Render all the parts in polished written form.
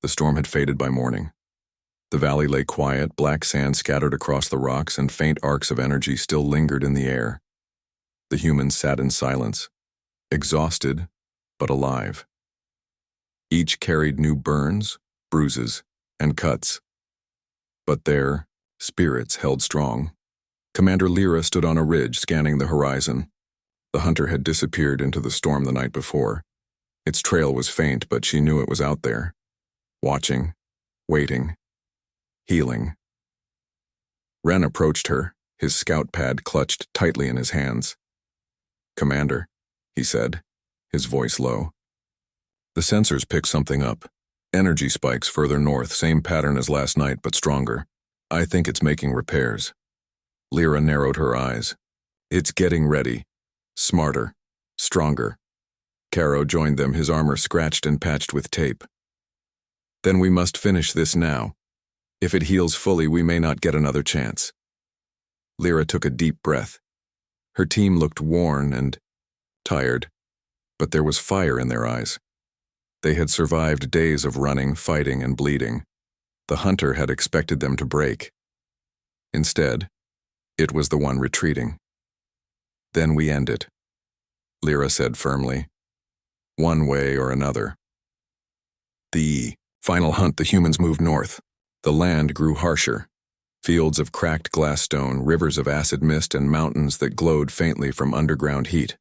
The storm had faded by morning. The valley lay quiet, black sand scattered across the rocks, and faint arcs of energy still lingered in the air. The humans sat in silence, exhausted but alive. Each carried new burns, bruises, and cuts. But their spirits held strong. Commander Lyra stood on a ridge, scanning the horizon. The hunter had disappeared into the storm the night before. Its trail was faint, but she knew it was out there, watching, waiting, healing. Ren approached her, his scout pad clutched tightly in his hands. "Commander," he said, his voice low. "The sensors picked something up. Energy spikes further north, same pattern as last night, but stronger. I think it's making repairs." Lyra narrowed her eyes. "It's getting ready. Smarter. Stronger." Caro joined them, his armor scratched and patched with tape. "Then we must finish this now. If it heals fully, we may not get another chance." Lyra took a deep breath. Her team looked worn and tired, but there was fire in their eyes. They had survived days of running, fighting, and bleeding. The hunter had expected them to break. Instead, it was the one retreating. "Then we end it," Lyra said firmly. "One way or another." The final hunt, the humans moved north. The land grew harsher. Fields of cracked glassstone, rivers of acid mist, and mountains that glowed faintly from underground heat.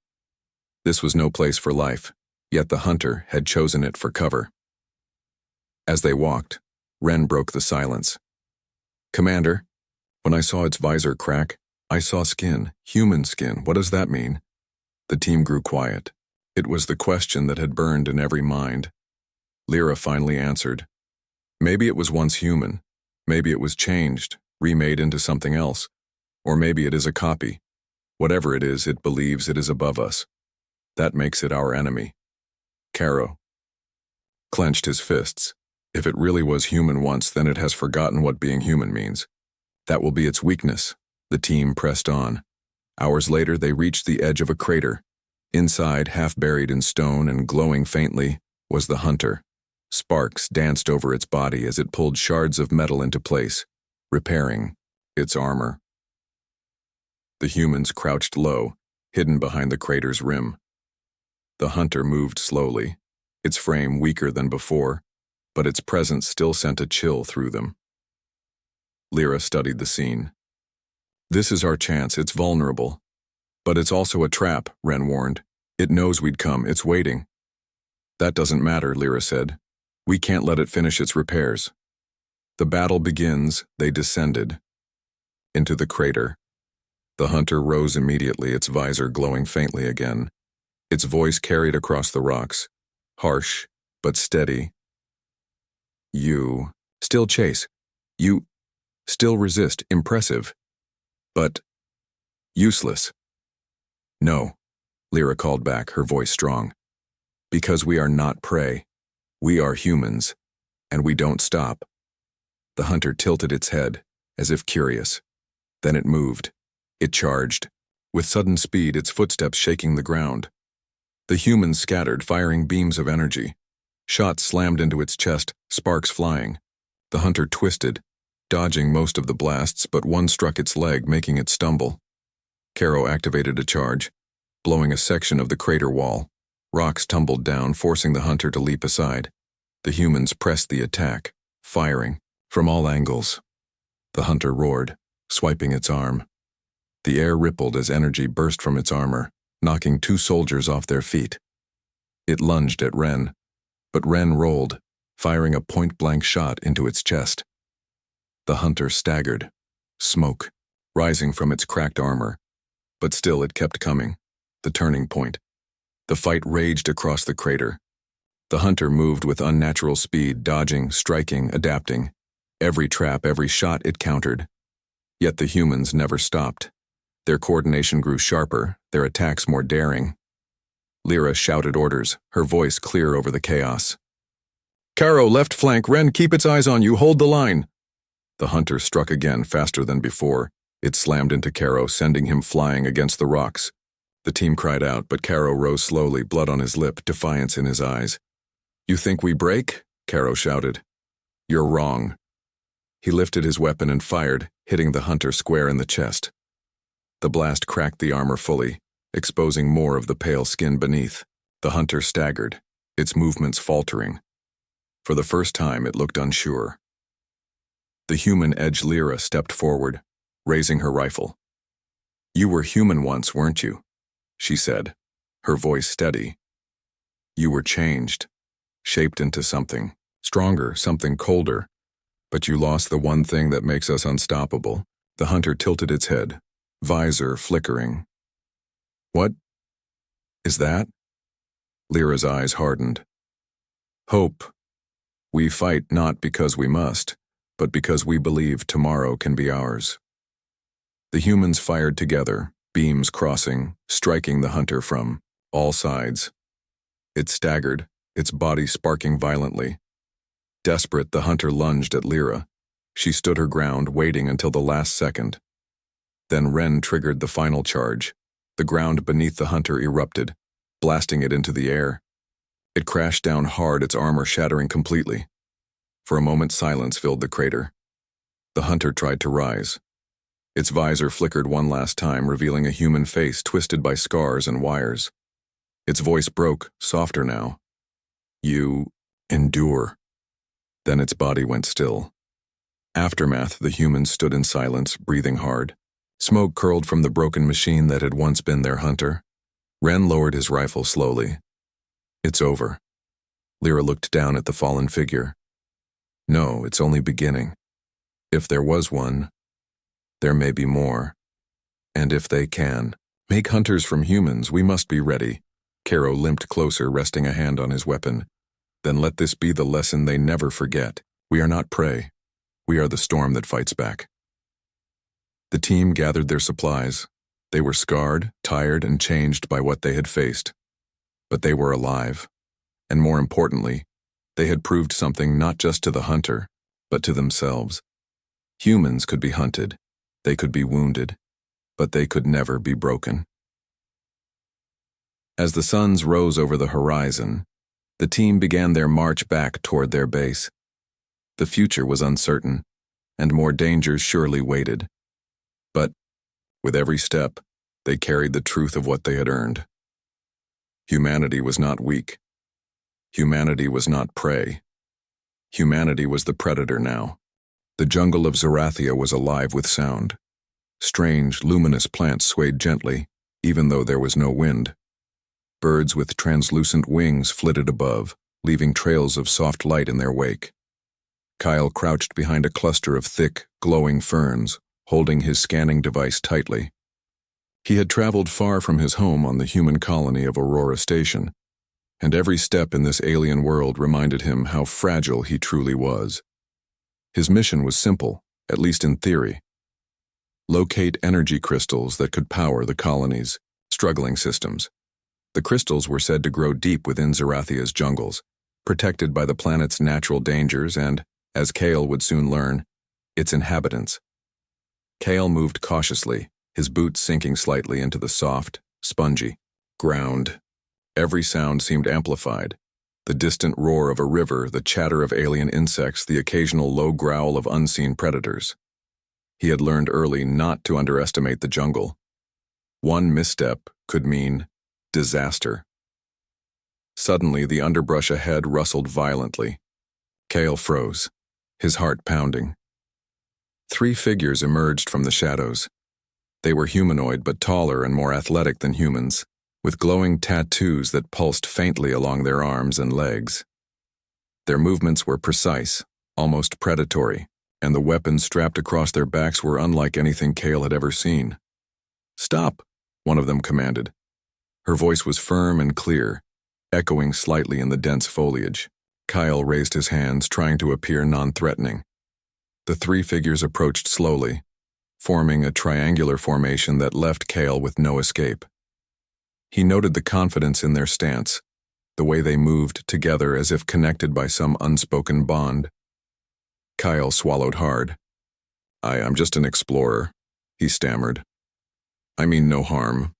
This was no place for life, yet the hunter had chosen it for cover. As they walked, Ren broke the silence. "Commander, when I saw its visor crack, I saw skin, human skin. What does that mean?" The team grew quiet. It was the question that had burned in every mind. Lyra finally answered. "Maybe it was once human. Maybe it was changed, remade into something else. Or maybe it is a copy. Whatever it is, it believes it is above us. That makes it our enemy." Caro clenched his fists. If it really was human once, then it has forgotten what being human means. That will be its weakness. The team pressed on. Hours later, they reached the edge of a crater. Inside, half buried in stone and glowing faintly, was the hunter. Sparks danced over its body as it pulled shards of metal into place, repairing its armor. The humans crouched low, hidden behind the crater's rim. The hunter moved slowly, its frame weaker than before, but its presence still sent a chill through them. Lyra studied the scene. "This is our chance. It's vulnerable. But it's also a trap," Ren warned. "It knows we'd come. It's waiting." "That doesn't matter," Lyra said. "We can't let it finish its repairs." The battle begins. They descended into the crater. The hunter rose immediately, its visor glowing faintly again. Its voice carried across the rocks, harsh but steady. "You still chase. You still resist. Impressive. But useless." "No," Lyra called back, her voice strong. "Because we are not prey. We are humans, and we don't stop." The hunter tilted its head, as if curious. Then it moved. It charged, with sudden speed, its footsteps shaking the ground. The humans scattered, firing beams of energy. Shots slammed into its chest, sparks flying. The hunter twisted, dodging most of the blasts, but one struck its leg, making it stumble. Caro activated a charge, blowing a section of the crater wall. Rocks tumbled down, forcing the hunter to leap aside. The humans pressed the attack, firing from all angles. The hunter roared, swiping its arm. The air rippled as energy burst from its armor, knocking 2 soldiers off their feet. It lunged at Ren, but Ren rolled, firing a point-blank shot into its chest. The hunter staggered, smoke rising from its cracked armor, but still it kept coming. The turning point. The fight raged across the crater. The hunter moved with unnatural speed, dodging, striking, adapting. Every trap, every shot it countered. Yet the humans never stopped. Their coordination grew sharper, their attacks more daring. Lyra shouted orders, her voice clear over the chaos. "Caro, left flank. Ren, keep its eyes on you. Hold the line." The hunter struck again, faster than before. It slammed into Caro, sending him flying against the rocks. The team cried out, but Caro rose slowly, blood on his lip, defiance in his eyes. "You think we break?" Caro shouted. You're wrong. He lifted his weapon and fired, hitting the hunter square in the chest. The blast cracked the armor fully, exposing more of the pale skin beneath. The hunter staggered, its movements faltering. For the first time, it looked unsure. The human-edge Lyra stepped forward, raising her rifle. "You were human once, weren't you?" she said, her voice steady. "You were changed, shaped into something stronger, something colder, but you lost the one thing that makes us unstoppable." The hunter tilted its head, visor flickering. "What is that?" Lyra's eyes hardened. "Hope. We fight not because we must, but because we believe tomorrow can be ours." The humans fired together, beams crossing, striking the hunter from all sides. It staggered, its body sparking violently. Desperate, the hunter lunged at Lyra. She stood her ground, waiting until the last second. Then Ren triggered the final charge. The ground beneath the hunter erupted, blasting it into the air. It crashed down hard, its armor shattering completely. For a moment, silence filled the crater. The hunter tried to rise. Its visor flickered one last time, revealing a human face twisted by scars and wires. Its voice broke, softer now. "You endure." Then its body went still. Aftermath, the humans stood in silence, breathing hard. Smoke curled from the broken machine that had once been their hunter. Ren lowered his rifle slowly. "It's over." Lyra looked down at the fallen figure. "No, it's only beginning. If there was one, there may be more. And if they can make hunters from humans, we must be ready." Caro limped closer, resting a hand on his weapon. "Then let this be the lesson they never forget. We are not prey. We are the storm that fights back." The team gathered their supplies. They were scarred, tired, and changed by what they had faced. But they were alive. And more importantly, they had proved something not just to the hunter, but to themselves. Humans could be hunted, they could be wounded, but they could never be broken. As the suns rose over the horizon, the team began their march back toward their base. The future was uncertain, and more dangers surely waited. But, with every step, they carried the truth of what they had earned. Humanity was not weak. Humanity was not prey. Humanity was the predator now. The jungle of Zarathia was alive with sound. Strange, luminous plants swayed gently, even though there was no wind. Birds with translucent wings flitted above, leaving trails of soft light in their wake. Kyle crouched behind a cluster of thick, glowing ferns, holding his scanning device tightly. He had traveled far from his home on the human colony of Aurora Station, and every step in this alien world reminded him how fragile he truly was. His mission was simple, at least in theory. Locate energy crystals that could power the colony's struggling systems. The crystals were said to grow deep within Zarathia's jungles, protected by the planet's natural dangers and, as Kale would soon learn, its inhabitants. Kale moved cautiously, his boots sinking slightly into the soft, spongy ground. Every sound seemed amplified. The distant roar of a river, the chatter of alien insects, the occasional low growl of unseen predators. He had learned early not to underestimate the jungle. One misstep could mean disaster. Suddenly, the underbrush ahead rustled violently. Kale froze, his heart pounding. 3 figures emerged from the shadows. They were humanoid but taller and more athletic than humans, with glowing tattoos that pulsed faintly along their arms and legs. Their movements were precise, almost predatory, and the weapons strapped across their backs were unlike anything Kale had ever seen. "Stop," one of them commanded. Her voice was firm and clear, echoing slightly in the dense foliage. Kyle raised his hands, trying to appear non-threatening. The 3 figures approached slowly, forming a triangular formation that left Kale with no escape. He noted the confidence in their stance, the way they moved together as if connected by some unspoken bond. Kyle swallowed hard. I'm just an explorer," he stammered. "I mean no harm.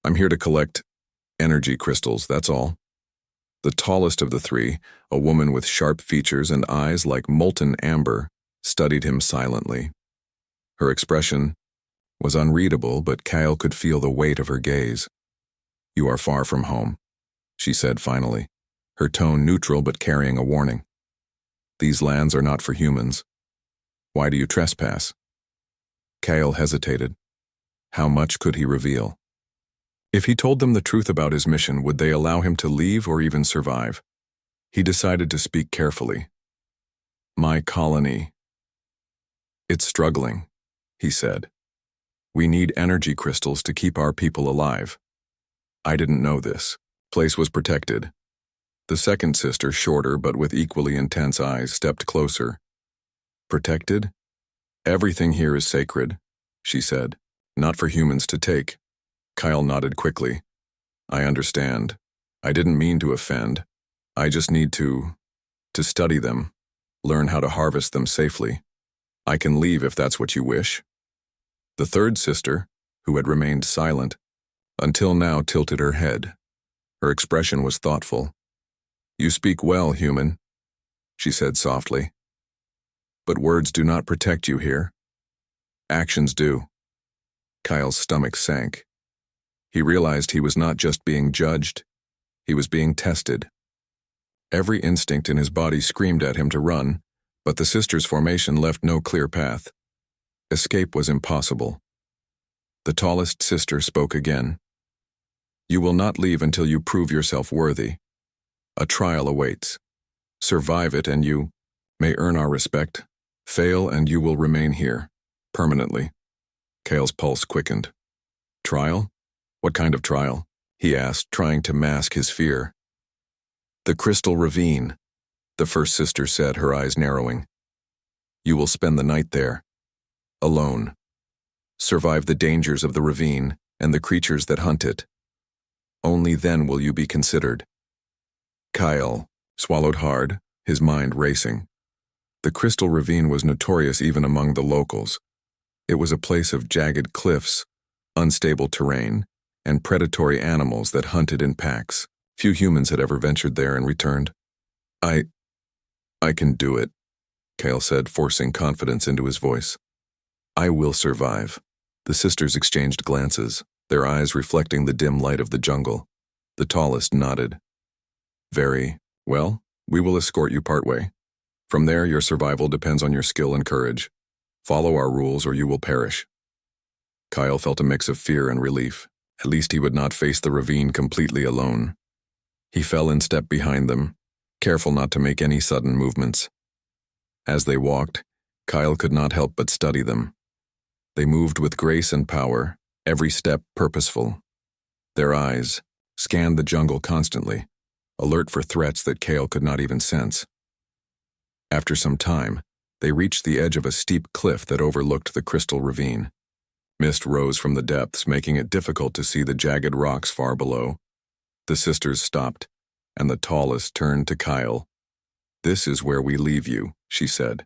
I'm here to collect energy crystals, that's all." The tallest of the three, a woman with sharp features and eyes like molten amber, studied him silently. Her expression was unreadable, but Kyle could feel the weight of her gaze. "You are far from home," she said finally, her tone neutral but carrying a warning. "These lands are not for humans. Why do you trespass?" Kyle hesitated. How much could he reveal? If he told them the truth about his mission, would they allow him to leave or even survive? He decided to speak carefully. "My colony. It's struggling," he said. "We need energy crystals to keep our people alive." "I didn't know this. Place was protected." The second sister, shorter but with equally intense eyes, stepped closer. "Protected? Everything here is sacred," she said. "Not for humans to take." Kyle nodded quickly. "I understand. I didn't mean to offend. I just need to study them, learn how to harvest them safely. I can leave if that's what you wish." The third sister, who had remained silent, until now tilted her head. Her expression was thoughtful. "You speak well, human," she said softly. "But words do not protect you here. Actions do." Kyle's stomach sank. He realized he was not just being judged, he was being tested. Every instinct in his body screamed at him to run, but the sisters' formation left no clear path. Escape was impossible. The tallest sister spoke again. "You will not leave until you prove yourself worthy. A trial awaits. Survive it and you may earn our respect. Fail and you will remain here, permanently." Kale's pulse quickened. "Trial? What kind of trial?" he asked, trying to mask his fear. "The Crystal Ravine," the first sister said, her eyes narrowing. "You will spend the night there, alone. Survive the dangers of the ravine and the creatures that hunt it. Only then will you be considered." Kyle swallowed hard, his mind racing. The Crystal Ravine was notorious even among the locals. It was a place of jagged cliffs, unstable terrain, and predatory animals that hunted in packs. Few humans had ever ventured there and returned. I can do it," Kale said, forcing confidence into his voice. "I will survive." The sisters exchanged glances, their eyes reflecting the dim light of the jungle. The tallest nodded. "Very well. We will escort you partway. From there, your survival depends on your skill and courage. Follow our rules or you will perish." Kyle felt a mix of fear and relief. At least he would not face the ravine completely alone. He fell in step behind them, careful not to make any sudden movements. As they walked, Kyle could not help but study them. They moved with grace and power, every step purposeful. Their eyes scanned the jungle constantly, alert for threats that Kale could not even sense. After some time, they reached the edge of a steep cliff that overlooked the Crystal Ravine. Mist rose from the depths, making it difficult to see the jagged rocks far below. The sisters stopped, and the tallest turned to Kyle. "This is where we leave you," she said.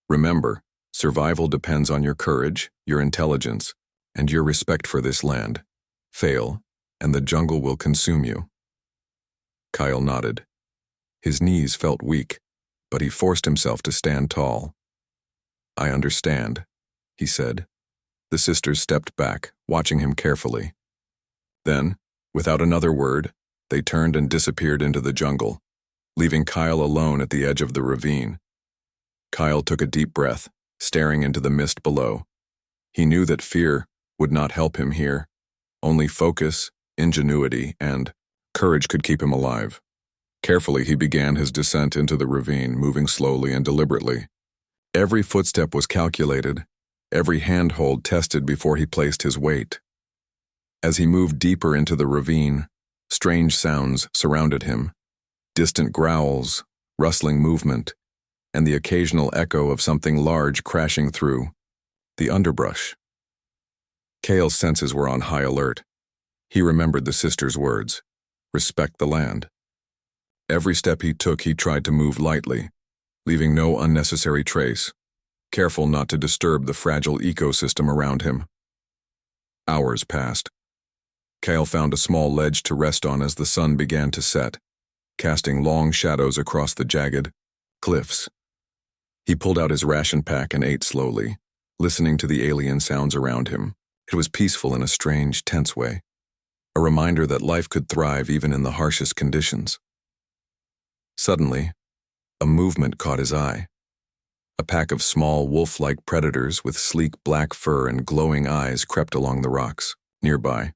"Remember, survival depends on your courage, your intelligence, and your respect for this land. Fail, and the jungle will consume you." Kyle nodded. His knees felt weak, but he forced himself to stand tall. "I understand," he said. The sisters stepped back, watching him carefully. Then, without another word, they turned and disappeared into the jungle, leaving Kyle alone at the edge of the ravine. Kyle took a deep breath, staring into the mist below. He knew that fear would not help him here. Only focus, ingenuity, and courage could keep him alive. Carefully, he began his descent into the ravine, moving slowly and deliberately. Every footstep was calculated, every handhold tested before he placed his weight. As he moved deeper into the ravine, strange sounds surrounded him. Distant growls, rustling movement, and the occasional echo of something large crashing through the underbrush. Kale's senses were on high alert. He remembered the sisters' words, "Respect the land." Every step he took, he tried to move lightly, leaving no unnecessary trace, careful not to disturb the fragile ecosystem around him. Hours passed. Kale found a small ledge to rest on as the sun began to set. casting long shadows across the jagged cliffs. He pulled out his ration pack and ate slowly, listening to the alien sounds around him. It was peaceful in a strange, tense way, a reminder that life could thrive even in the harshest conditions. Suddenly, a movement caught his eye. A pack of small, wolf-like predators with sleek black fur and glowing eyes crept along the rocks nearby.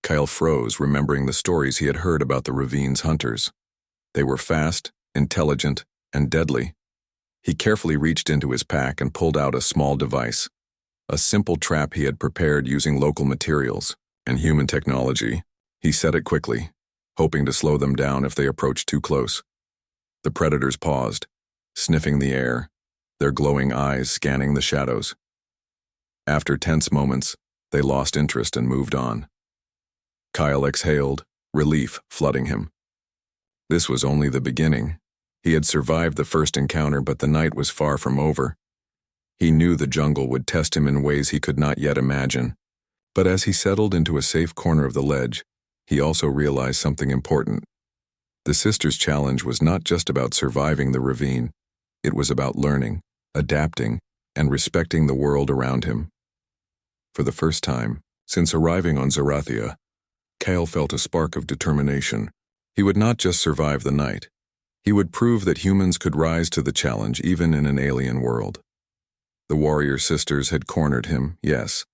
Kyle froze, remembering the stories he had heard about the ravine's hunters. They were fast, intelligent, and deadly. He carefully reached into his pack and pulled out a small device, a simple trap he had prepared using local materials and human technology. He set it quickly, hoping to slow them down if they approached too close. The predators paused, sniffing the air, their glowing eyes scanning the shadows. After tense moments, they lost interest and moved on. Kyle exhaled, relief flooding him. This was only the beginning. He had survived the first encounter, but the night was far from over. He knew the jungle would test him in ways he could not yet imagine. But as he settled into a safe corner of the ledge, he also realized something important. The sisters' challenge was not just about surviving the ravine. It was about learning, adapting, and respecting the world around him. For the first time, since arriving on Zarathia, Kyle felt a spark of determination. He would not just survive the night. He would prove that humans could rise to the challenge even in an alien world. The warrior sisters had cornered him, yes,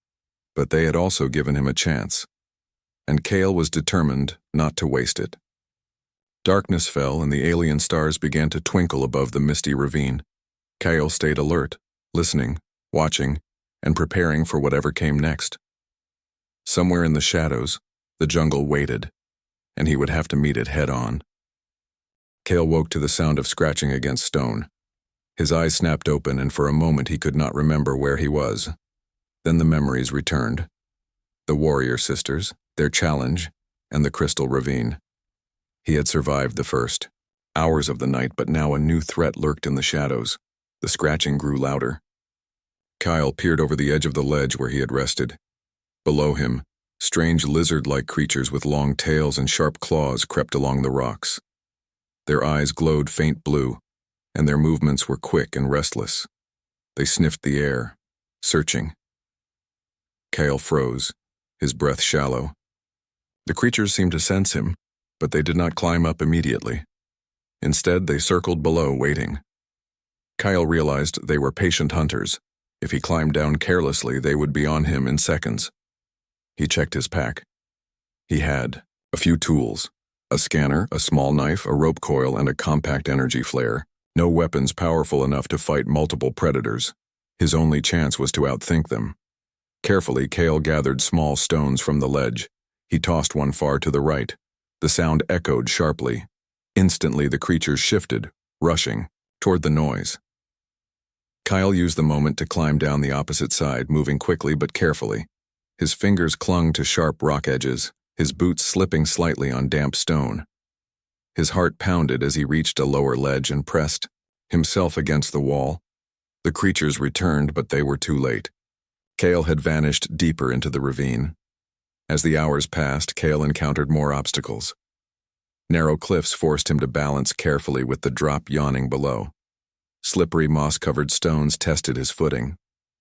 but they had also given him a chance. And Kyle was determined not to waste it. Darkness fell and the alien stars began to twinkle above the misty ravine. Kyle stayed alert, listening, watching, and preparing for whatever came next. Somewhere in the shadows, the jungle waited, and he would have to meet it head-on. Kyle woke to the sound of scratching against stone. His eyes snapped open, and for a moment he could not remember where he was. Then the memories returned. The warrior sisters, their challenge, and the crystal ravine. He had survived the first hours of the night, but now a new threat lurked in the shadows. The scratching grew louder. Kyle peered over the edge of the ledge where he had rested. Below him, strange lizard-like creatures with long tails and sharp claws crept along the rocks. Their eyes glowed faint blue, and their movements were quick and restless. They sniffed the air, searching. Kyle froze, his breath shallow. The creatures seemed to sense him, but they did not climb up immediately. Instead, they circled below, waiting. Kyle realized they were patient hunters. If he climbed down carelessly, they would be on him in seconds. He checked his pack. He had a few tools: a scanner, a small knife, a rope coil, and a compact energy flare. No weapons powerful enough to fight multiple predators. His only chance was to outthink them. Carefully, Kale gathered small stones from the ledge. He tossed one far to the right. The sound echoed sharply. Instantly, the creatures shifted, rushing toward the noise. Kyle used the moment to climb down the opposite side, moving quickly but carefully. His fingers clung to sharp rock edges, his boots slipping slightly on damp stone. His heart pounded as he reached a lower ledge and pressed himself against the wall. The creatures returned, but they were too late. Kale had vanished deeper into the ravine. As the hours passed, Kale encountered more obstacles. Narrow cliffs forced him to balance carefully with the drop yawning below. Slippery, moss-covered stones tested his footing.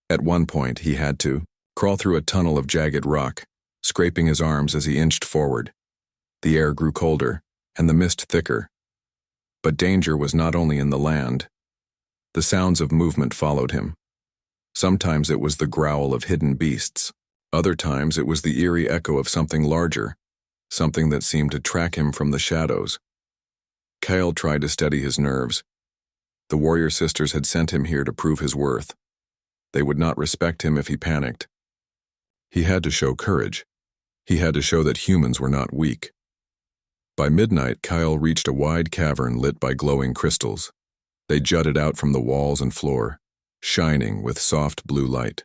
At one point, he had to crawl through a tunnel of jagged rock, scraping his arms as he inched forward. The air grew colder, and the mist thicker. But danger was not only in the land. The sounds of movement followed him. Sometimes it was the growl of hidden beasts. Other times it was the eerie echo of something larger, something that seemed to track him from the shadows. Kyle tried to steady his nerves. The warrior sisters had sent him here to prove his worth. They would not respect him if he panicked. He had to show courage. He had to show that humans were not weak. By midnight, Kyle reached a wide cavern lit by glowing crystals. They jutted out from the walls and floor, shining with soft blue light.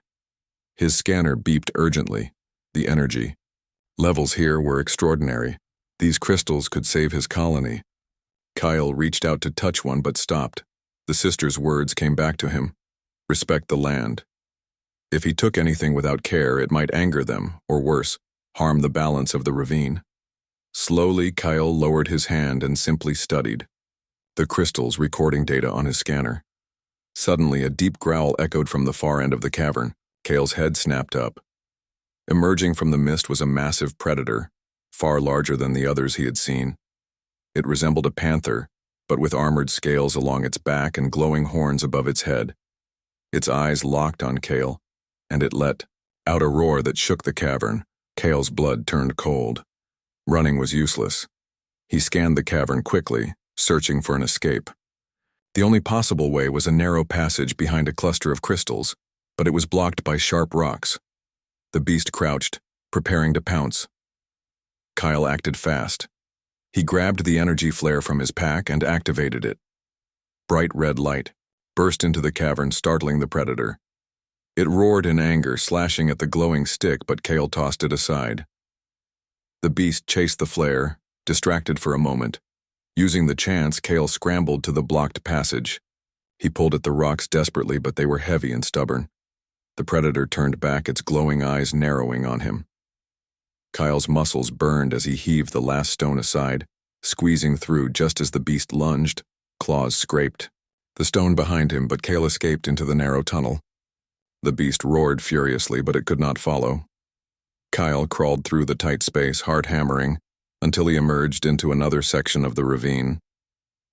His scanner beeped urgently. The energy levels here were extraordinary. These crystals could save his colony. Kyle reached out to touch one but stopped. The sisters' words came back to him. Respect the land. If he took anything without care, it might anger them, or worse, harm the balance of the ravine. Slowly, Kyle lowered his hand and simply studied, the crystals recording data on his scanner. Suddenly, a deep growl echoed from the far end of the cavern. Kale's head snapped up. Emerging from the mist was a massive predator, far larger than the others he had seen. It resembled a panther, but with armored scales along its back and glowing horns above its head. Its eyes locked on Kale, and it let out a roar that shook the cavern. Kale's blood turned cold. Running was useless. He scanned the cavern quickly, searching for an escape. The only possible way was a narrow passage behind a cluster of crystals, but it was blocked by sharp rocks. The beast crouched, preparing to pounce. Kyle acted fast. He grabbed the energy flare from his pack and activated it. Bright red light burst into the cavern, startling the predator. It roared in anger, slashing at the glowing stick, but Kale tossed it aside. The beast chased the flare, distracted for a moment. Using the chance, Kale scrambled to the blocked passage. He pulled at the rocks desperately, but they were heavy and stubborn. The predator turned back, its glowing eyes narrowing on him. Kyle's muscles burned as he heaved the last stone aside, squeezing through just as the beast lunged. Claws scraped the stone behind him, but Kale escaped into the narrow tunnel. The beast roared furiously, but it could not follow. Kyle crawled through the tight space, heart hammering, until he emerged into another section of the ravine.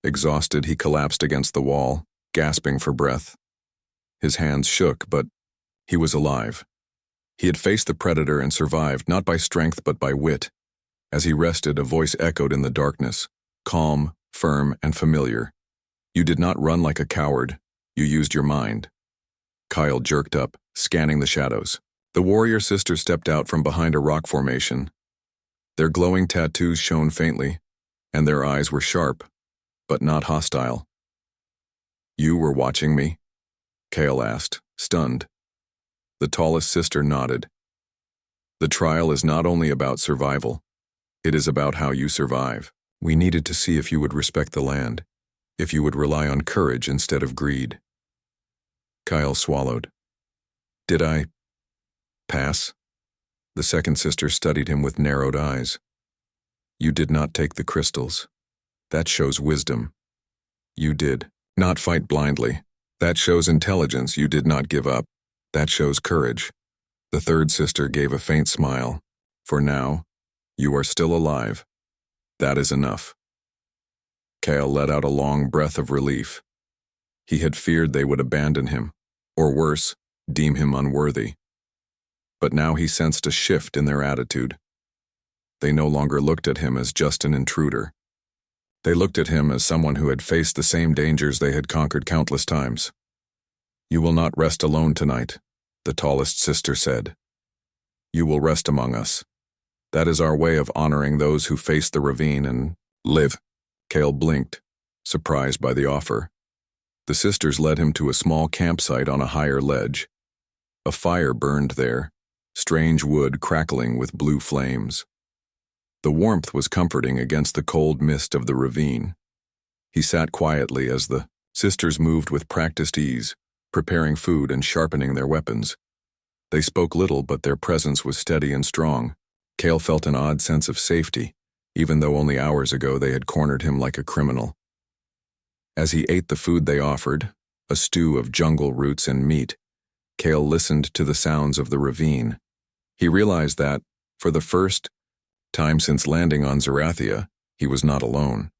Exhausted, he collapsed against the wall, gasping for breath. His hands shook, but he was alive. He had faced the predator and survived, not by strength but by wit. As he rested, a voice echoed in the darkness, calm, firm, and familiar. You did not run like a coward. You used your mind. Kyle jerked up, scanning the shadows. The warrior sisters stepped out from behind a rock formation. Their glowing tattoos shone faintly, and their eyes were sharp, but not hostile. You were watching me? Kale asked, stunned. The tallest sister nodded. The trial is not only about survival. It is about how you survive. We needed to see if you would respect the land, if you would rely on courage instead of greed. Kyle swallowed. Did I pass? The second sister studied him with narrowed eyes. You did not take the crystals. That shows wisdom. You did not fight blindly. That shows intelligence. You did not give up. That shows courage. The third sister gave a faint smile. For now, you are still alive. That is enough. Kale let out a long breath of relief. He had feared they would abandon him, or worse, deem him unworthy. But now he sensed a shift in their attitude. They no longer looked at him as just an intruder. They looked at him as someone who had faced the same dangers they had conquered countless times. You will not rest alone tonight, the tallest sister said. You will rest among us. That is our way of honoring those who face the ravine and live. Kale blinked, surprised by the offer. The sisters led him to a small campsite on a higher ledge. A fire burned there, strange wood crackling with blue flames. The warmth was comforting against the cold mist of the ravine. He sat quietly as the sisters moved with practiced ease, preparing food and sharpening their weapons. They spoke little, but their presence was steady and strong. Kale felt an odd sense of safety, even though only hours ago they had cornered him like a criminal. As he ate the food they offered, a stew of jungle roots and meat, Kale listened to the sounds of the ravine. He realized that, for the first time since landing on Zerathia, he was not alone.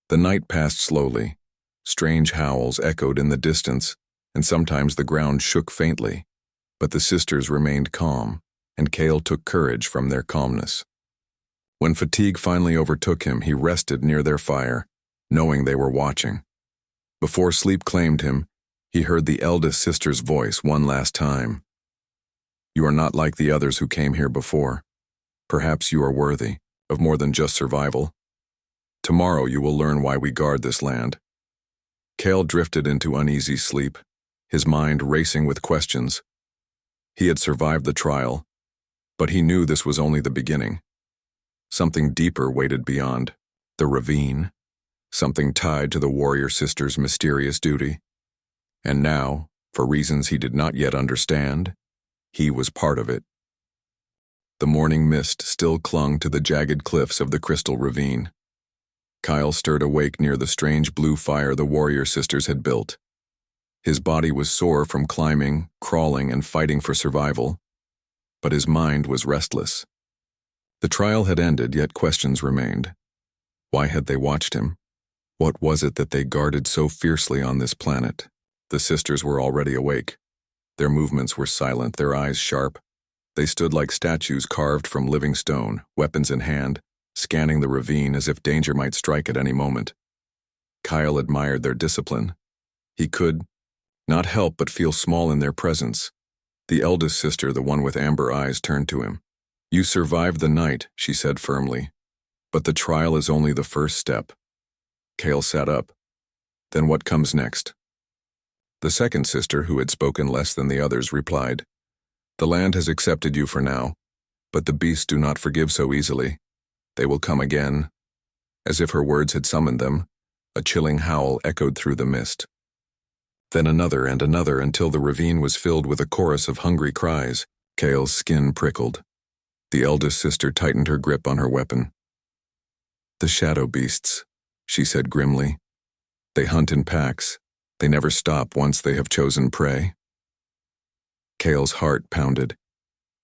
The night passed slowly. Strange howls echoed in the distance, and sometimes the ground shook faintly. But the sisters remained calm, and Kale took courage from their calmness. When fatigue finally overtook him, he rested near their fire, knowing they were watching. Before sleep claimed him, he heard the eldest sister's voice one last time. You are not like the others who came here before. Perhaps you are worthy of more than just survival. Tomorrow you will learn why we guard this land. Kale drifted into uneasy sleep, his mind racing with questions. He had survived the trial, but he knew this was only the beginning. Something deeper waited beyond the ravine, something tied to the warrior sister's mysterious duty. And now, for reasons he did not yet understand, he was part of it. The morning mist still clung to the jagged cliffs of the crystal ravine. Kyle stirred awake near the strange blue fire the warrior sisters had built. His body was sore from climbing, crawling, and fighting for survival, but his mind was restless. The trial had ended, yet questions remained. Why had they watched him? What was it that they guarded so fiercely on this planet? The sisters were already awake. Their movements were silent, their eyes sharp. They stood like statues carved from living stone, weapons in hand, scanning the ravine as if danger might strike at any moment. Kyle admired their discipline. He could not help but feel small in their presence. The eldest sister, the one with amber eyes, turned to him. "You survived the night," she said firmly. "But the trial is only the first step." Kyle sat up. "Then what comes next?" The second sister, who had spoken less than the others, replied, "The land has accepted you for now, but the beasts do not forgive so easily. They will come again." As if her words had summoned them, a chilling howl echoed through the mist. Then another and another until the ravine was filled with a chorus of hungry cries. Kale's skin prickled. The eldest sister tightened her grip on her weapon. "The shadow beasts," she said grimly. "They hunt in packs. They never stop once they have chosen prey." Kale's heart pounded.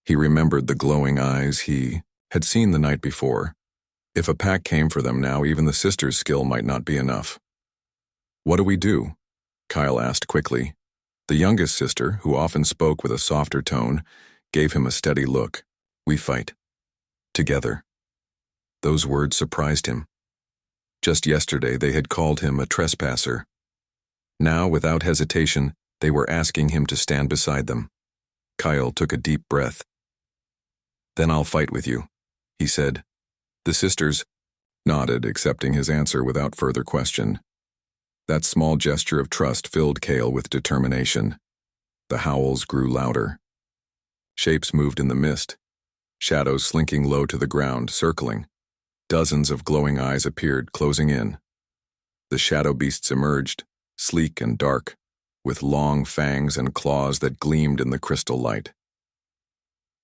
He remembered the glowing eyes he had seen the night before. If a pack came for them now, even the sisters' skill might not be enough. "What do we do?" Kyle asked quickly. The youngest sister, who often spoke with a softer tone, gave him a steady look. "We fight. Together." Those words surprised him. Just yesterday they had called him a trespasser. Now, without hesitation, they were asking him to stand beside them. Kyle took a deep breath. "Then I'll fight with you," he said. The sisters nodded, accepting his answer without further question. That small gesture of trust filled Kale with determination. The howls grew louder. Shapes moved in the mist, shadows slinking low to the ground, circling. Dozens of glowing eyes appeared, closing in. The shadow beasts emerged, sleek and dark, with long fangs and claws that gleamed in the crystal light.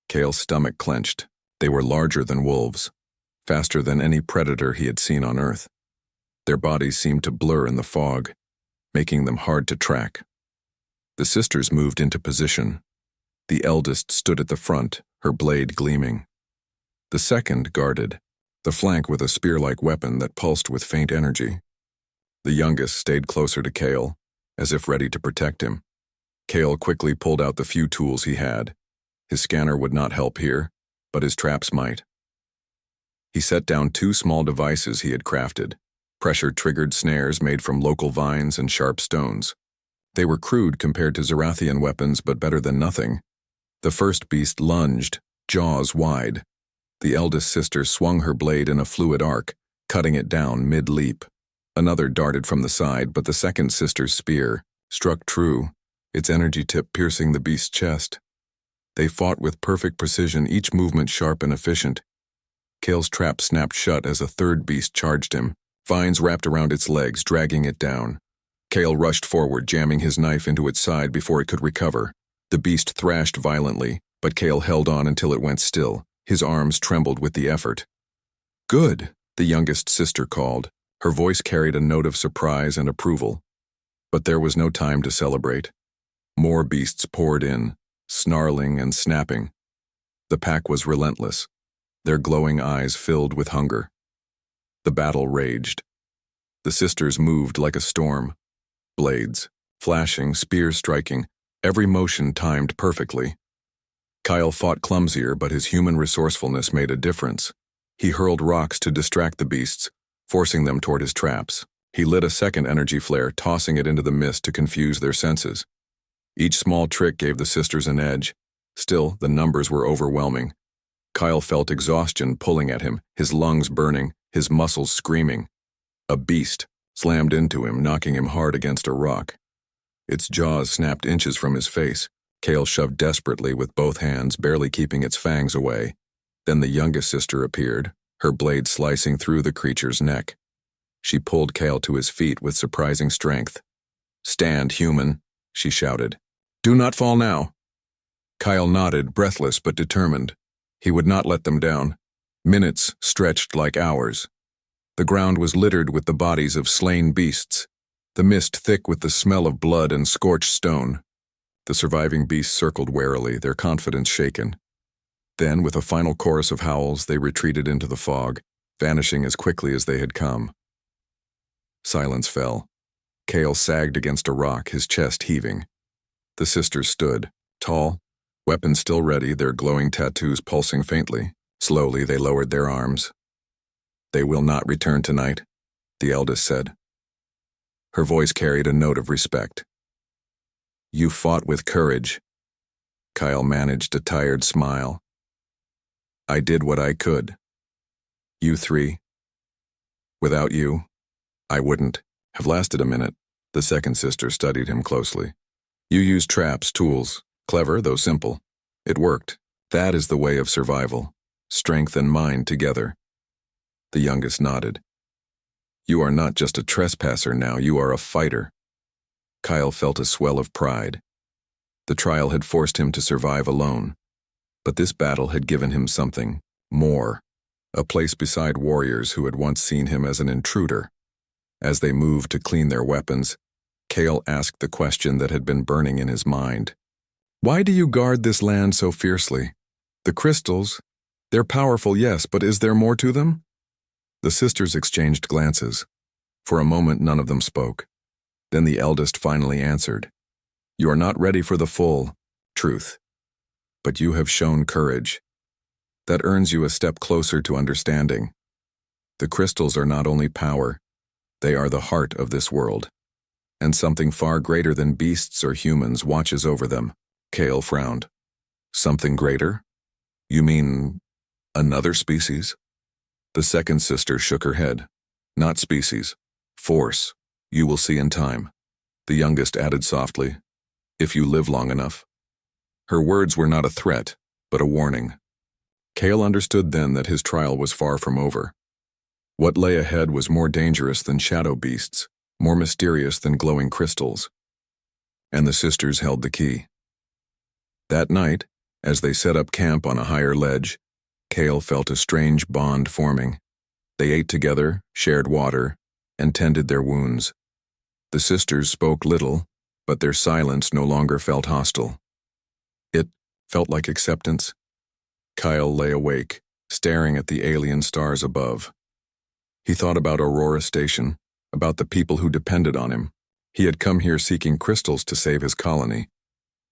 Kale's stomach clenched. They were larger than wolves, faster than any predator he had seen on Earth. Their bodies seemed to blur in the fog, making them hard to track. The sisters moved into position. The eldest stood at the front, her blade gleaming. The second guarded the flank with a spear-like weapon that pulsed with faint energy. The youngest stayed closer to Kale, as if ready to protect him. Kale quickly pulled out the few tools he had. His scanner would not help here, but his traps might. He set down 2 small devices he had crafted, pressure-triggered snares made from local vines and sharp stones. They were crude compared to Zarathian weapons, but better than nothing. The first beast lunged, jaws wide. The eldest sister swung her blade in a fluid arc, cutting it down mid-leap. Another darted from the side, but the second sister's spear struck true, its energy tip piercing the beast's chest. They fought with perfect precision, each movement sharp and efficient. Kale's trap snapped shut as a third beast charged him. Vines wrapped around its legs, dragging it down. Kale rushed forward, jamming his knife into its side before it could recover. The beast thrashed violently, but Kale held on until it went still. His arms trembled with the effort. "Good," the youngest sister called. Her voice carried a note of surprise and approval. But there was no time to celebrate. More beasts poured in, snarling and snapping. The pack was relentless, their glowing eyes filled with hunger. The battle raged. The sisters moved like a storm. Blades, flashing, spears striking, every motion timed perfectly. Kyle fought clumsier, but his human resourcefulness made a difference. He hurled rocks to distract the beasts, forcing them toward his traps. He lit a second energy flare, tossing it into the mist to confuse their senses. Each small trick gave the sisters an edge. Still, the numbers were overwhelming. Kyle felt exhaustion pulling at him, his lungs burning, his muscles screaming. A beast slammed into him, knocking him hard against a rock. Its jaws snapped inches from his face. Kale shoved desperately with both hands, barely keeping its fangs away. Then the youngest sister appeared, her blade slicing through the creature's neck. She pulled Kale to his feet with surprising strength. "Stand, human," she shouted. "Do not fall now." Kyle nodded, breathless but determined. He would not let them down. Minutes stretched like hours. The ground was littered with the bodies of slain beasts, the mist thick with the smell of blood and scorched stone. The surviving beasts circled warily, their confidence shaken. Then, with a final chorus of howls, they retreated into the fog, vanishing as quickly as they had come. Silence fell. Kale sagged against a rock, his chest heaving. The sisters stood, tall, weapons still ready, their glowing tattoos pulsing faintly. Slowly, they lowered their arms. "They will not return tonight," the eldest said. Her voice carried a note of respect. "You fought with courage." Kyle managed a tired smile. "I did what I could. You three. Without you, I wouldn't have lasted a minute." The second sister studied him closely. "You used traps, tools, clever though simple. It worked. That is the way of survival. Strength and mind together." The youngest nodded. "You are not just a trespasser now, you are a fighter." Kyle felt a swell of pride. The trial had forced him to survive alone, but this battle had given him something more, a place beside warriors who had once seen him as an intruder. As they moved to clean their weapons, Kale asked the question that had been burning in his mind. "Why do you guard this land so fiercely? The crystals, they're powerful, yes, but is there more to them?" The sisters exchanged glances. For a moment, none of them spoke. Then the eldest finally answered. "You are not ready for the full truth, but you have shown courage. That earns you a step closer to understanding. The crystals are not only power, they are the heart of this world, and something far greater than beasts or humans watches over them." Kale frowned. "Something greater? You mean another species?" The second sister shook her head. "Not species. Force. You will see in time." The youngest added softly, "If you live long enough." Her words were not a threat, but a warning. Kale understood then that his trial was far from over. What lay ahead was more dangerous than shadow beasts, more mysterious than glowing crystals. And the sisters held the key. That night, as they set up camp on a higher ledge, Kale felt a strange bond forming. They ate together, shared water, and tended their wounds. The sisters spoke little, but their silence no longer felt hostile. It felt like acceptance. Kyle lay awake, staring at the alien stars above. He thought about Aurora Station, about the people who depended on him. He had come here seeking crystals to save his colony,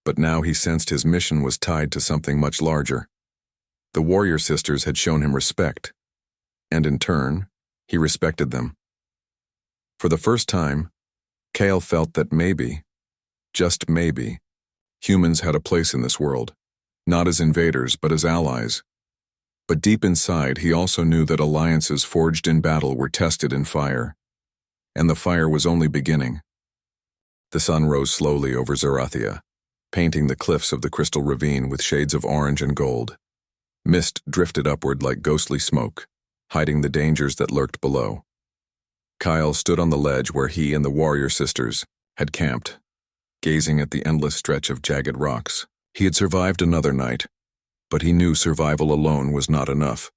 but now he sensed his mission was tied to something much larger. The warrior sisters had shown him respect, and in turn, he respected them. For the first time, Kale felt that maybe, just maybe, humans had a place in this world, not as invaders but as allies. But deep inside, he also knew that alliances forged in battle were tested in fire, and the fire was only beginning. The sun rose slowly over Zarathia, painting the cliffs of the crystal ravine with shades of orange and gold. Mist drifted upward like ghostly smoke, hiding the dangers that lurked below. Kyle stood on the ledge where he and the warrior sisters had camped, gazing at the endless stretch of jagged rocks. He had survived another night, but he knew survival alone was not enough.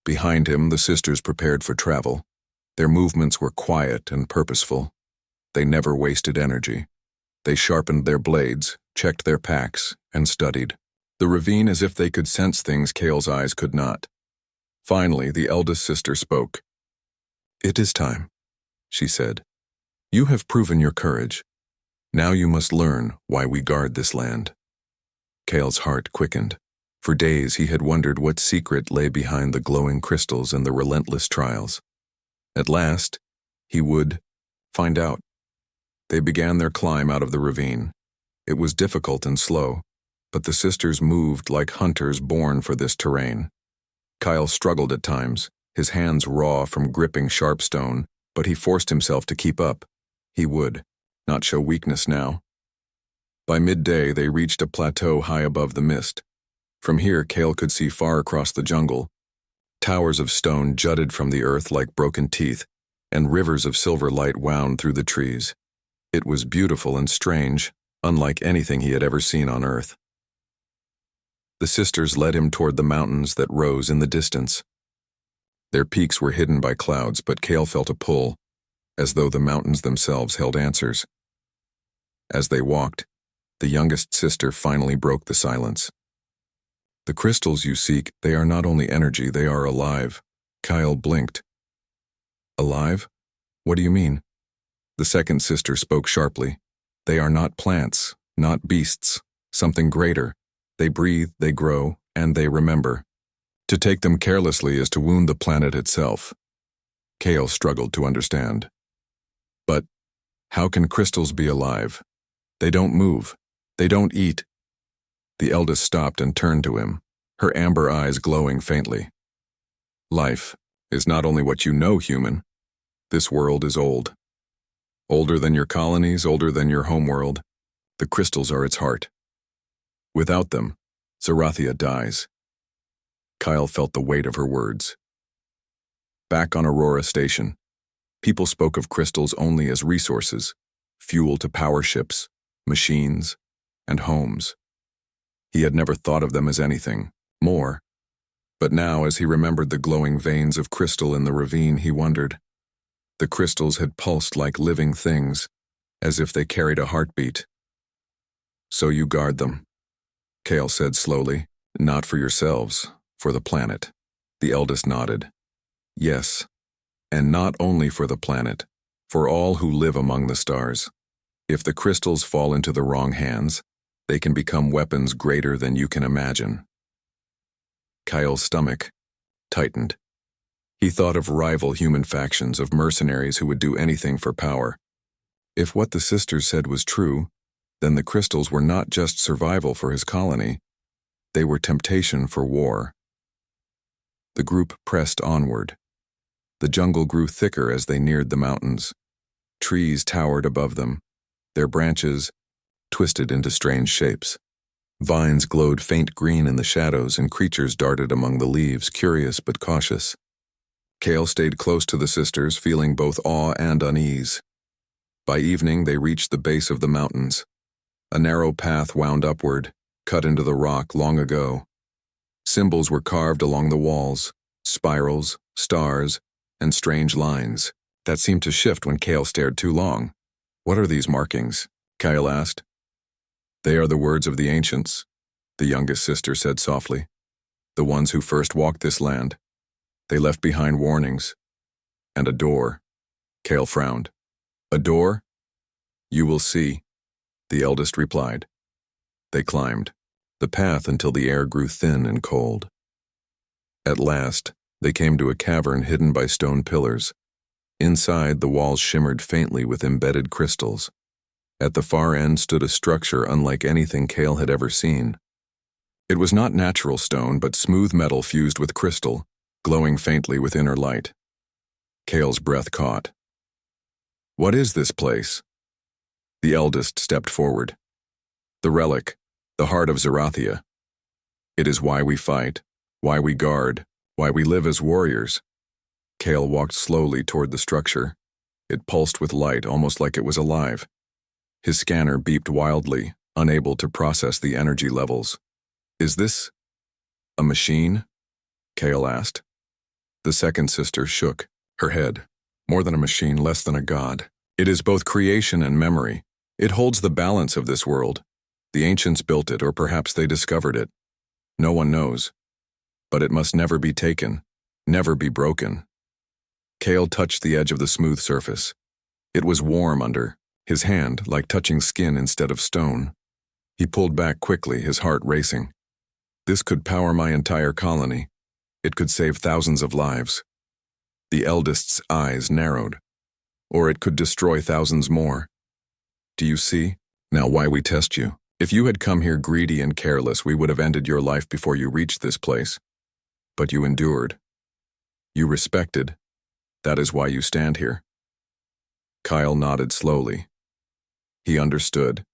Behind him, the sisters prepared for travel. Their movements were quiet and purposeful. They never wasted energy. They sharpened their blades, checked their packs, and studied the ravine as if they could sense things Kale's eyes could not. Finally, the eldest sister spoke. "It is time," she said. "You have proven your courage. Now you must learn why we guard this land." Kale's heart quickened. For days he had wondered what secret lay behind the glowing crystals and the relentless trials. At last, he would find out. They began their climb out of the ravine. It was difficult and slow, but the sisters moved like hunters born for this terrain. Kyle struggled at times, his hands raw from gripping sharp stone, but he forced himself to keep up. He would not show weakness now. By midday, they reached a plateau high above the mist. From here, Kale could see far across the jungle. Towers of stone jutted from the earth like broken teeth, and rivers of silver light wound through the trees. It was beautiful and strange, unlike anything he had ever seen on Earth. The sisters led him toward the mountains that rose in the distance. Their peaks were hidden by clouds, but Cale felt a pull, as though the mountains themselves held answers. As they walked, the youngest sister finally broke the silence. "The crystals you seek, they are not only energy, they are alive." Kyle blinked. "Alive? What do you mean?" The second sister spoke sharply. "They are not plants, not beasts, something greater. They breathe, they grow, and they remember. To take them carelessly is to wound the planet itself." Cale struggled to understand. "But how can crystals be alive? They don't move. They don't eat." The eldest stopped and turned to him, her amber eyes glowing faintly. "Life is not only what you know, human. This world is old. Older than your colonies, older than your homeworld. The crystals are its heart. Without them, Zarathia dies." Kyle felt the weight of her words. Back on Aurora Station, people spoke of crystals only as resources, fuel to power ships, machines, and homes. He had never thought of them as anything more. But now, as he remembered the glowing veins of crystal in the ravine, he wondered. The crystals had pulsed like living things, as if they carried a heartbeat. "So you guard them," Cale said slowly. "Not for yourselves, for the planet." The eldest nodded. "Yes, and not only for the planet, for all who live among the stars. If the crystals fall into the wrong hands, they can become weapons greater than you can imagine." Kyle's stomach tightened. He thought of rival human factions, of mercenaries who would do anything for power. If what the sisters said was true, then the crystals were not just survival for his colony, they were temptation for war. The group pressed onward. The jungle grew thicker as they neared the mountains. Trees towered above them, their branches twisted into strange shapes. Vines glowed faint green in the shadows, and creatures darted among the leaves, curious but cautious. Cale stayed close to the sisters, feeling both awe and unease. By evening, they reached the base of the mountains. A narrow path wound upward, cut into the rock long ago. Symbols were carved along the walls, spirals, stars, and strange lines that seemed to shift when Cale stared too long. "What are these markings?" Kyle asked. "They are the words of the ancients," the youngest sister said softly. "The ones who first walked this land. They left behind warnings. And a door." Cale frowned. "A door? You will see," the eldest replied. They climbed the path until the air grew thin and cold. At last, they came to a cavern hidden by stone pillars. Inside, the walls shimmered faintly with embedded crystals. At the far end stood a structure unlike anything Cale had ever seen. It was not natural stone, but smooth metal fused with crystal, glowing faintly with inner light. Cale's breath caught. "What is this place?" The eldest stepped forward. "The relic, the heart of Zarathia. It is why we fight, why we guard, why we live as warriors." Cale walked slowly toward the structure. It pulsed with light, almost like it was alive. His scanner beeped wildly, unable to process the energy levels. "Is this a machine?" Cale asked. The second sister shook her head. "More than a machine, less than a god. It is both creation and memory. It holds the balance of this world. The ancients built it, or perhaps they discovered it. No one knows. But it must never be taken, never be broken." Cale touched the edge of the smooth surface. It was warm under his hand, like touching skin instead of stone. He pulled back quickly, his heart racing. "This could power my entire colony. It could save thousands of lives." The eldest's eyes narrowed. "Or it could destroy thousands more. Do you see? Now why we test you. If you had come here greedy and careless, we would have ended your life before you reached this place. But you endured. You respected. That is why you stand here." Kyle nodded slowly. He understood.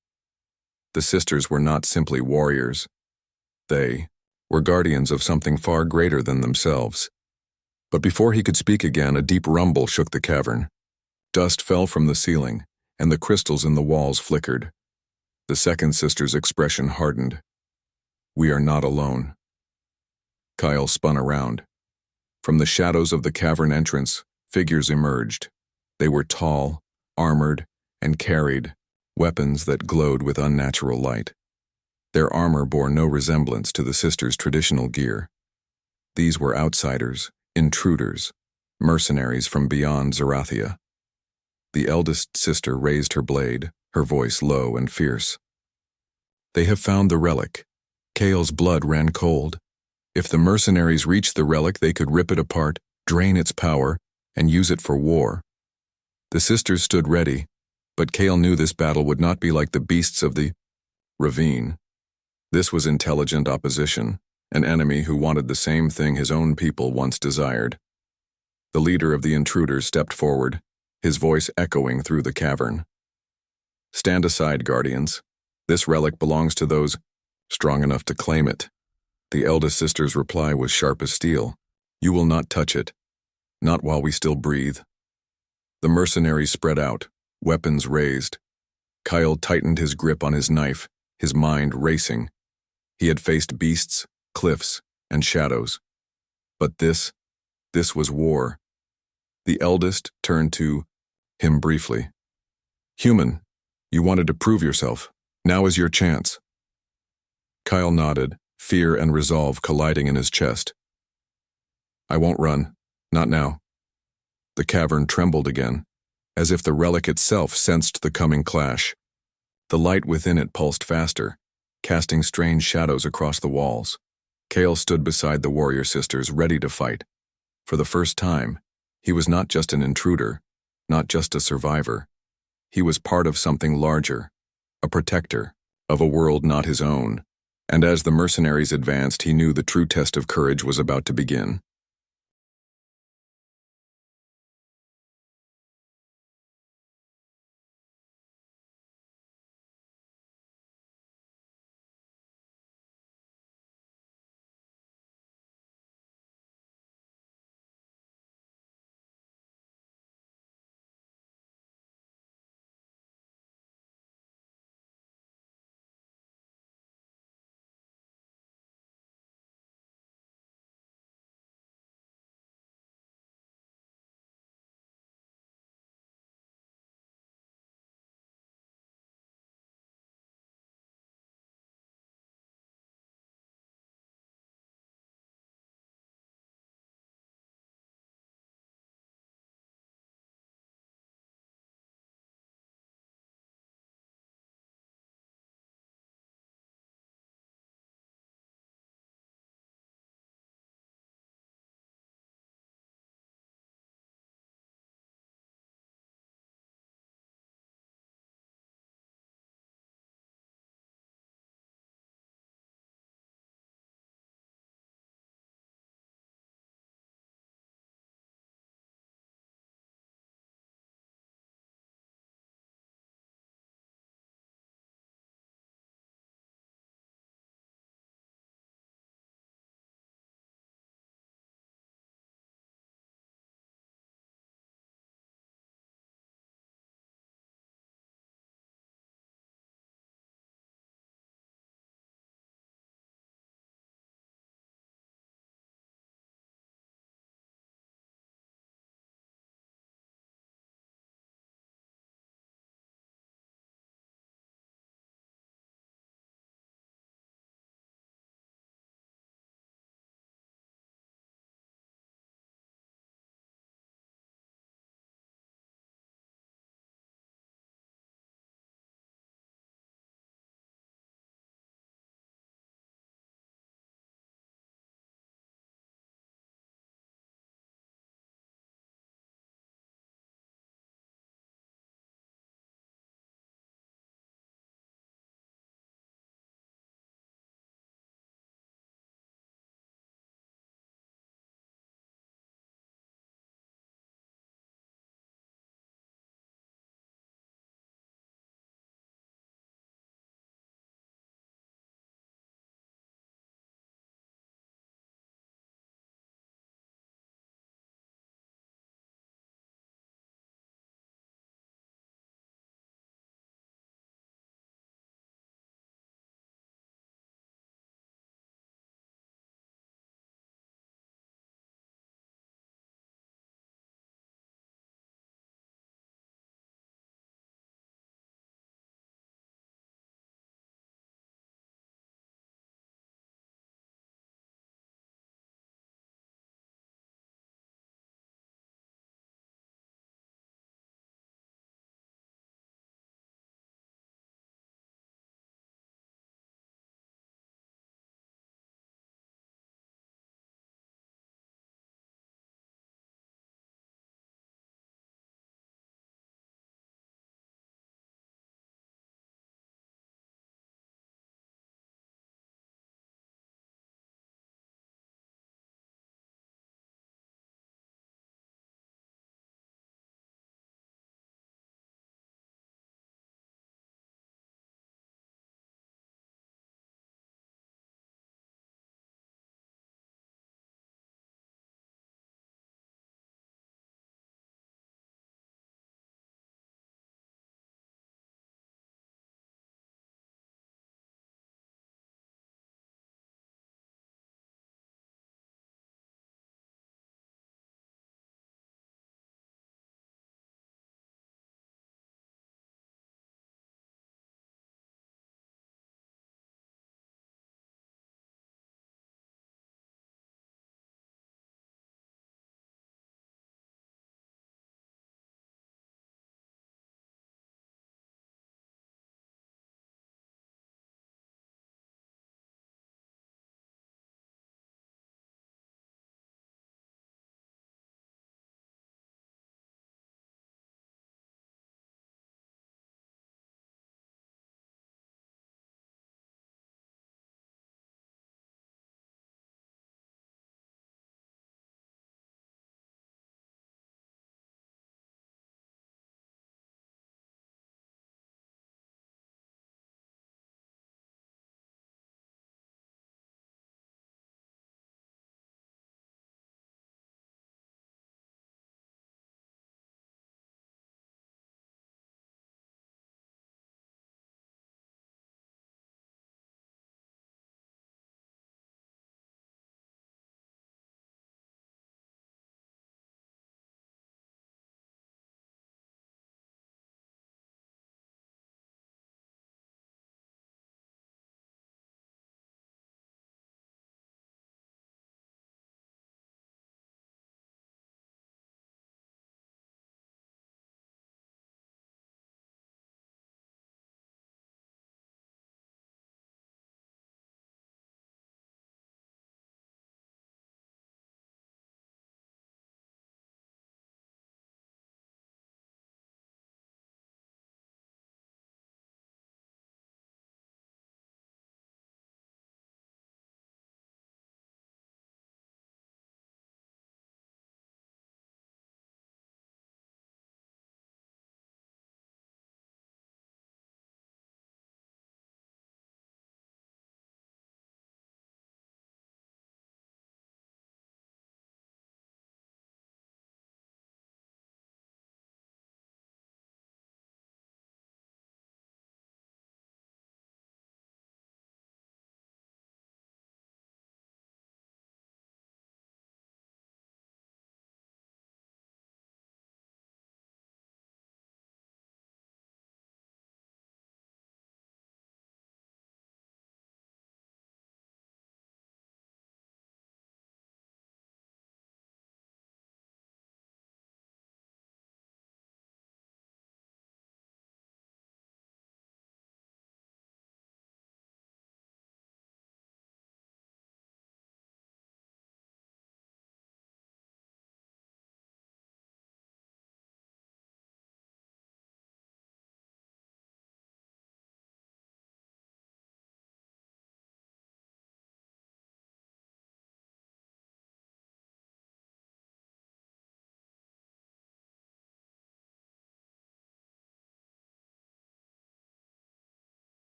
The sisters were not simply warriors. They were guardians of something far greater than themselves. But before he could speak again, a deep rumble shook the cavern. Dust fell from the ceiling, and the crystals in the walls flickered. The second sister's expression hardened. We are not alone. Kyle spun around. From the shadows of the cavern entrance, figures emerged. They were tall, armored, and carried weapons that glowed with unnatural light. Their armor bore no resemblance to the sisters' traditional gear. These were outsiders, intruders, mercenaries from beyond Zerathia. The eldest sister raised her blade, her voice low and fierce. They have found the relic. Kale's blood ran cold. If the mercenaries reached the relic, they could rip it apart, drain its power, and use it for war. The sisters stood ready, but Kale knew this battle would not be like the beasts of the ravine. This was intelligent opposition, an enemy who wanted the same thing his own people once desired. The leader of the intruders stepped forward, his voice echoing through the cavern. "Stand aside, Guardians. This relic belongs to those strong enough to claim it." The eldest sister's reply was sharp as steel. "You will not touch it. Not while we still breathe." The mercenaries spread out, weapons raised. Kyle tightened his grip on his knife, his mind racing. He had faced beasts, cliffs, and shadows. But this was war. The eldest turned to him briefly. "Human, you wanted to prove yourself. Now is your chance." Kyle nodded, fear and resolve colliding in his chest. "I won't run. Not now." The cavern trembled again, as if the relic itself sensed the coming clash. The light within it pulsed faster, casting strange shadows across the walls. Kale stood beside the warrior sisters, ready to fight. For the first time, he was not just an intruder, not just a survivor. He was part of something larger, a protector of a world not his own. And as the mercenaries advanced, he knew the true test of courage was about to begin.